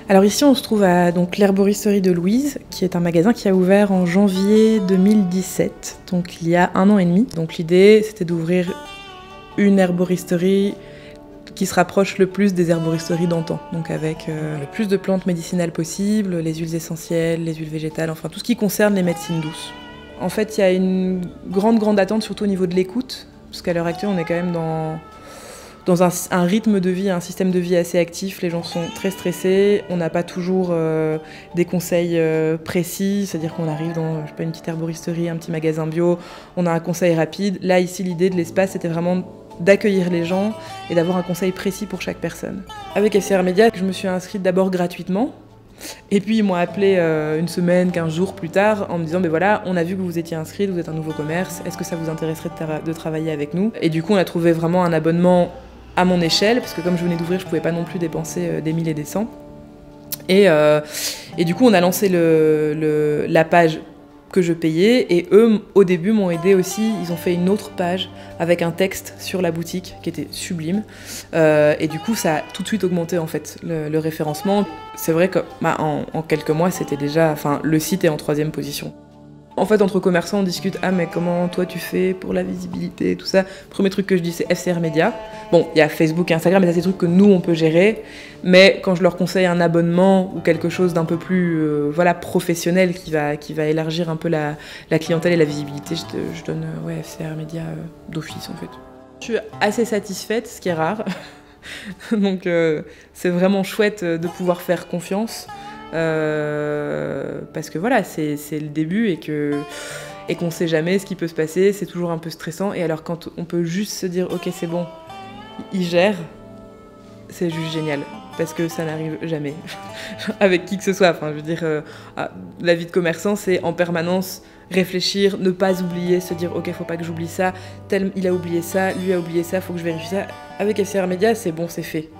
Alors ici, on se trouve à l'herboristerie de Louise, qui est un magasin qui a ouvert en janvier 2017, donc il y a 1 an et demi. Donc l'idée, c'était d'ouvrir une herboristerie qui se rapproche le plus des herboristeries d'antan, donc avec le plus de plantes médicinales possibles, les huiles essentielles, les huiles végétales, enfin tout ce qui concerne les médecines douces. En fait, il y a une grande attente, surtout au niveau de l'écoute, parce qu'à l'heure actuelle, on est quand même dans un rythme de vie, un système de vie assez actif. Les gens sont très stressés, on n'a pas toujours des conseils précis, c'est-à-dire qu'on arrive dans une petite herboristerie, un petit magasin bio, on a un conseil rapide. Là, ici, l'idée de l'espace, c'était vraiment d'accueillir les gens et d'avoir un conseil précis pour chaque personne. Avec FCR Média, je me suis inscrite d'abord gratuitement, et puis ils m'ont appelé une semaine, 15 jours plus tard en me disant voilà, on a vu que vous étiez inscrite, vous êtes un nouveau commerce, est-ce que ça vous intéresserait de travailler avec nous? Et du coup on a trouvé vraiment un abonnement à mon échelle, parce que comme je venais d'ouvrir, je pouvais pas non plus dépenser des 1000 et des 100. Et du coup on a lancé la page que je payais, et eux au début m'ont aidé aussi, ils ont fait une autre page avec un texte sur la boutique qui était sublime, et du coup ça a tout de suite augmenté en fait le référencement. C'est vrai que en quelques mois c'était déjà, le site est en 3e position. En fait, entre commerçants, on discute « Ah, mais comment toi tu fais pour la visibilité et tout ça ?» Premier truc que je dis, c'est FCR Média. Bon, il y a Facebook et Instagram, mais ça, c'est des trucs que nous, on peut gérer. Mais quand je leur conseille un abonnement ou quelque chose d'un peu plus professionnel qui va élargir un peu la clientèle et la visibilité, je donne FCR Média d'office, en fait. Je suis assez satisfaite, ce qui est rare. Donc, c'est vraiment chouette de pouvoir faire confiance. Parce que voilà, c'est le début et qu'on sait jamais ce qui peut se passer, c'est toujours un peu stressant. Et alors quand on peut juste se dire ok c'est bon, il gère, c'est juste génial, parce que ça n'arrive jamais avec qui que ce soit. Enfin, je veux dire, la vie de commerçant, c'est en permanence réfléchir, ne pas oublier, se dire ok, faut pas que j'oublie ça, tel il a oublié ça, lui a oublié ça, faut que je vérifie ça. Avec FCR Média, c'est bon, c'est fait.